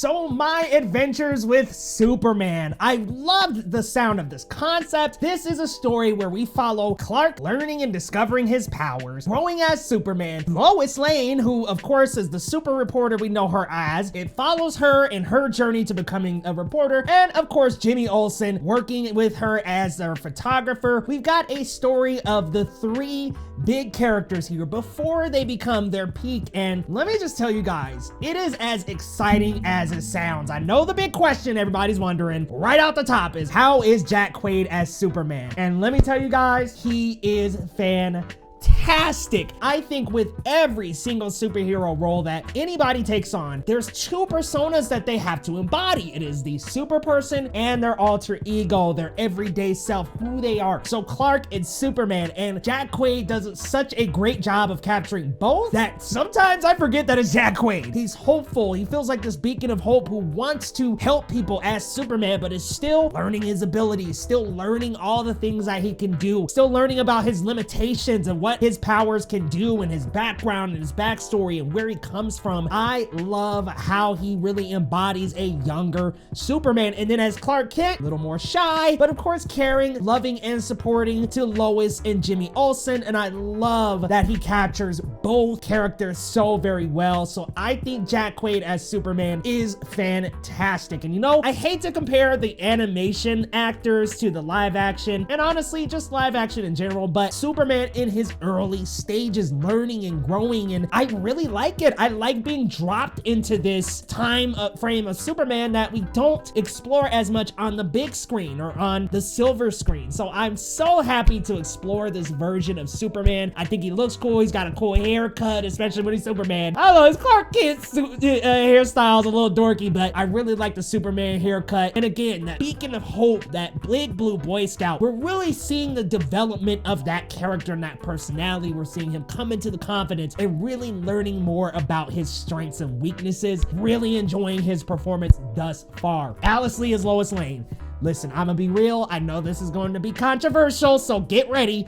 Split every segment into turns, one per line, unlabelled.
So my adventures with Superman. I loved the sound of this concept. This is a story where we follow Clark learning and discovering his powers, growing as Superman. Lois Lane, who of course is the super reporter we know her as, it follows her in her journey to becoming a reporter, and of course Jimmy Olsen working with her as their photographer. We've got a story of the three big characters here before they become their peak, and let me just tell you guys, it is as exciting as it sounds. I know the big question everybody's wondering right out the top is, how is Jack Quaid as Superman? And let me tell you guys, he is fantastic. I think with every single superhero role that anybody takes on, there's two personas that they have to embody. It is the super person and their alter ego, their everyday self, who they are. So Clark is Superman, and Jack Quaid does such a great job of capturing both that sometimes I forget that it's Jack Quaid. He's hopeful. He feels like this beacon of hope who wants to help people as Superman, but is still learning his abilities, still learning all the things that he can do, still learning about his limitations and what his powers can do and his background and his backstory and where he comes from. I love how he really embodies a younger Superman. And then as Clark Kent, a little more shy, but of course caring, loving, and supporting to Lois and Jimmy Olsen. And I love that he captures both characters so very well. So I think Jack Quaid as Superman is fantastic. And you know, I hate to compare the animation actors to the live action, and honestly just live action in general, but Superman in his early stages, learning and growing, and I really like it. I like being dropped into this time frame of Superman that we don't explore as much on the big screen or on the silver screen. So I'm so happy to explore this version of Superman. I think he looks cool. He's got a cool haircut, especially when he's Superman. I don't know, his Clark Kent's hairstyle's a little dorky, but I really like the Superman haircut. And again, that beacon of hope, that big blue Boy Scout, we're really seeing the development of that character and that personality. We're seeing him come into the confidence and really learning more about his strengths and weaknesses. Really enjoying his performance thus far. Alice Lee is Lois Lane. Listen, I'm gonna be real. I know this is going to be controversial, so get ready.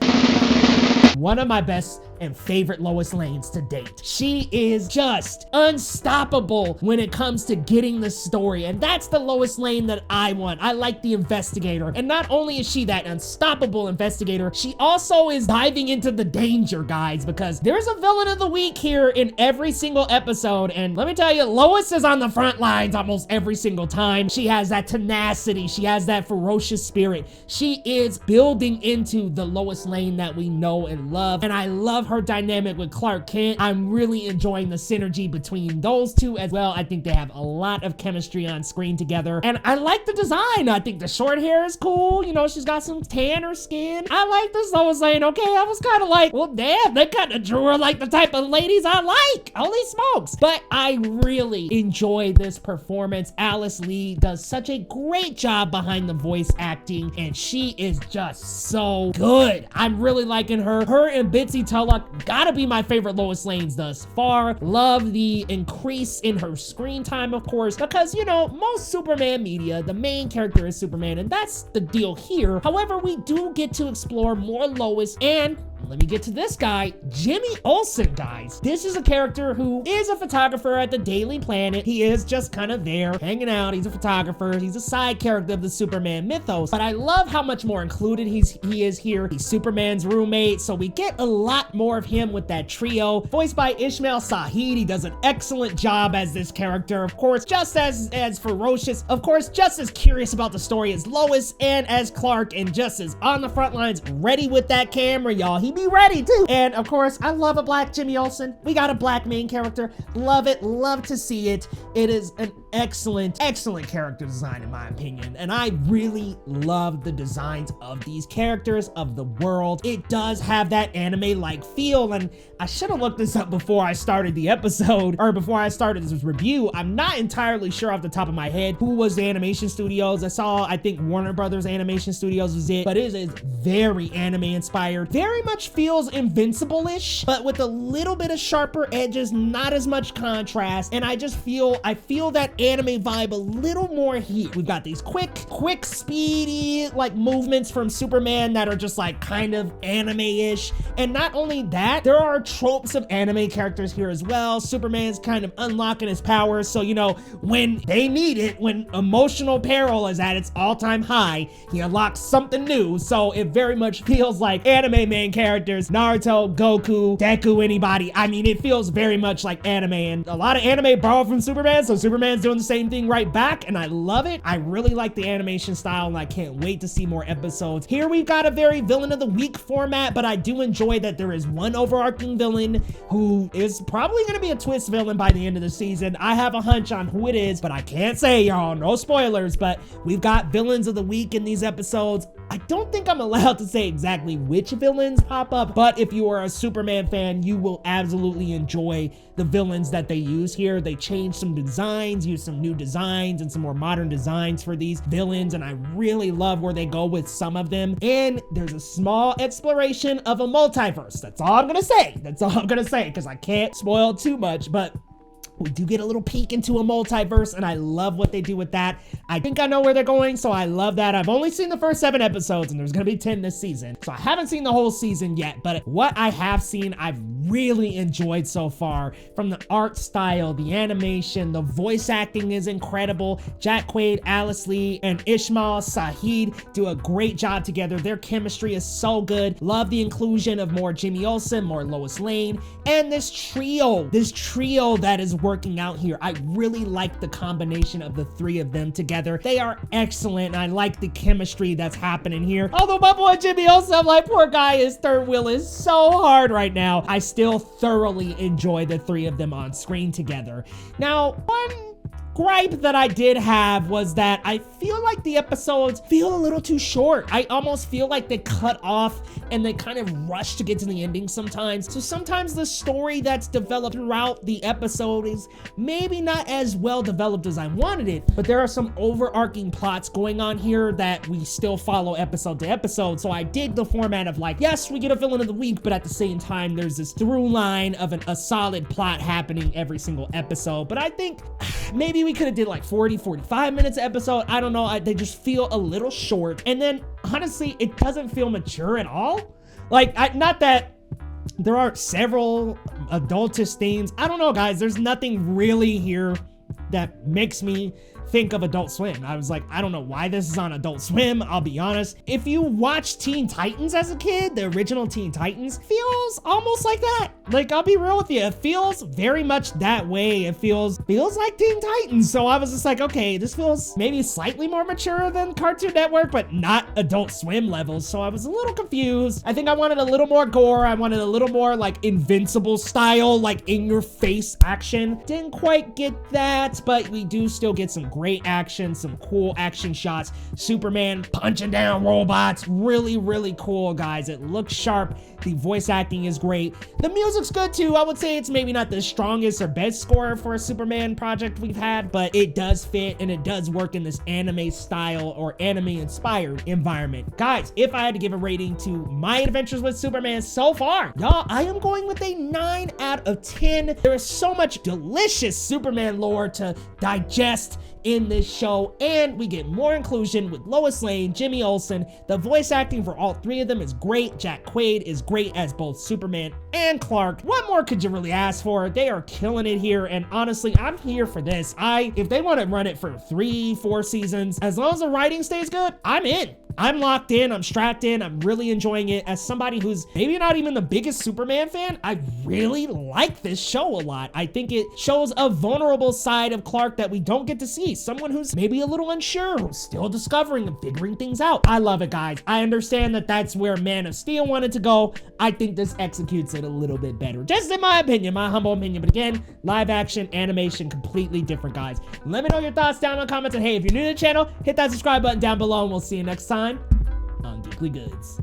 One of my best and favorite Lois Lanes to date. She is just unstoppable when it comes to getting the story, and that's the Lois Lane that I want. I like the investigator, and not only is she that unstoppable investigator, she also is diving into the danger, guys, because there's a villain of the week here in every single episode, and let me tell you, Lois is on the front lines almost every single time. She has that tenacity, she has that ferocious spirit. She is building into the Lois Lane that we know and love, and I love her dynamic with Clark Kent. I'm really enjoying the synergy between those two as well. I think they have a lot of chemistry on screen together, and I like the design. I think the short hair is cool. You know, she's got some tanner skin. I like this Lois Lane. Okay, I was kind of like, well, damn, they kind of drew her like the type of ladies I like. Holy smokes. But I really enjoy this performance. Alice Lee does such a great job behind the voice acting, and she is just so good. I'm really liking her. Her and Bitsy Tulloch gotta be my favorite Lois Lanes thus far. Love the increase in her screen time, of course, because, you know, most Superman media, the main character is Superman, and that's the deal here. However, we do get to explore more Lois, and let me get to this guy, Jimmy Olsen, guys. This is a character who is a photographer at the Daily Planet. He is just kind of there, hanging out. He's a photographer. He's a side character of the Superman mythos. But I love how much more included he is here. He's Superman's roommate, so we get a lot more of him with that trio. Voiced by Ishmael Saheed. He does an excellent job as this character. Of course, just as ferocious. Of course, just as curious about the story as Lois and as Clark, and just as on the front lines, ready with that camera, y'all. He be ready too. And of course, I love a black Jimmy Olsen. We got a black main character. Love it. Love to see it. It is an excellent character design in my opinion. And I really love the designs of these characters, of the world. It does have that anime-like feel. And I should have looked this up before I started the episode, or before I started this review. I'm not entirely sure off the top of my head who was the animation studios. I think Warner Brothers Animation Studios was it, but it is very anime inspired. Very much feels Invincible-ish, but with a little bit of sharper edges, not as much contrast. And I feel that anime vibe a little more here. We've got these quick, speedy, like movements from Superman that are just like kind of anime-ish. And not only that, there are tropes of anime characters here as well. Superman's kind of unlocking his powers. So, you know, when they need it, when emotional peril is at its all-time high, he unlocks something new. So it very much feels like anime main characters, Naruto, Goku, Deku, anybody. I mean, it feels very much like anime, and a lot of anime borrowed from Superman, so Superman's doing the same thing right back, and I love it. I really like the animation style, and I can't wait to see more episodes. Here we've got a very villain of the week format, but I do enjoy that there is one overarching villain who is probably gonna be a twist villain by the end of the season. I have a hunch on who it is, but I can't say, y'all, no spoilers, but we've got villains of the week in these episodes. I don't think I'm allowed to say exactly which villains pop up, but if you are a Superman fan, you will absolutely enjoy the villains that they use here. They changed some designs, used some new designs and some more modern designs for these villains, and I really love where they go with some of them. And there's a small exploration of a multiverse. That's all I'm gonna say. That's all I'm gonna say, because I can't spoil too much, but we do get a little peek into a multiverse, and I love what they do with that. I think I know where they're going, so I love that. I've only seen the first 7 episodes, and there's gonna be 10 this season, so I haven't seen the whole season yet, but what I have seen, I've really enjoyed so far. From the art style, the animation, the voice acting is incredible. Jack Quaid, Alice Lee, and Ishmael Saeed do a great job together. Their chemistry is so good. Love the inclusion of more Jimmy Olsen, more Lois Lane, and this trio that is working out here. I really like the combination of the 3 of them together. They are excellent, and I like the chemistry that's happening here. Although my boy Jimmy Olsen, I'm like, poor guy, his third wheel is so hard right now. I still thoroughly enjoy the 3 of them on screen together. Now, one gripe that I did have was that I feel like the episodes feel a little too short. I almost feel like they cut off and they kind of rush to get to the ending sometimes. So sometimes the story that's developed throughout the episode is maybe not as well developed as I wanted it, but there are some overarching plots going on here that we still follow episode to episode. So I dig the format of like, yes, we get a villain of the week, but at the same time, there's this through line of a solid plot happening every single episode. But I think maybe we could have did like 40-45 minutes an episode. I don't know. They just feel a little short. And then honestly, it doesn't feel mature at all. Like, not that there aren't several adultish themes. I don't know, guys. There's nothing really here that makes me think of Adult Swim. I was like, I don't know why this is on Adult Swim, I'll be honest. If you watched Teen Titans as a kid, the original Teen Titans, feels almost like that. Like, I'll be real with you, it feels very much that way. It feels like Teen Titans. So I was just like, okay, this feels maybe slightly more mature than Cartoon Network, but not Adult Swim levels. So I was a little confused. I think I wanted a little more gore. I wanted a little more like Invincible style, like in your face action. Didn't quite get that, but we do still get some great action, some cool action shots. Superman punching down robots. Really, really cool, guys. It looks sharp. The voice acting is great. The music's good too. I would say it's maybe not the strongest or best score for a Superman project we've had, but it does fit and it does work in this anime style or anime inspired environment. Guys, if I had to give a rating to my adventures with Superman so far, y'all, I am going with a 9 out of 10. There is so much delicious Superman lore to digest in this show, and we get more inclusion with Lois Lane, Jimmy Olsen. The voice acting for all 3 of them is great. Jack Quaid is great as both Superman and Clark. What more could you really ask for? They are killing it here, and honestly, I'm here for this. If they want to run it for 3-4 seasons, as long as the writing stays good, I'm in. I'm locked in, I'm strapped in, I'm really enjoying it. As somebody who's maybe not even the biggest Superman fan, I really like this show a lot. I think it shows a vulnerable side of Clark that we don't get to see. Someone who's maybe a little unsure, who's still discovering and figuring things out. I love it, guys. I understand that that's where Man of Steel wanted to go. I think this executes it a little bit better. Just in my opinion, my humble opinion. But again, live action, animation, completely different, guys. Let me know your thoughts down in the comments. And hey, if you're new to the channel, hit that subscribe button down below and we'll see you next time on Geekly Goods.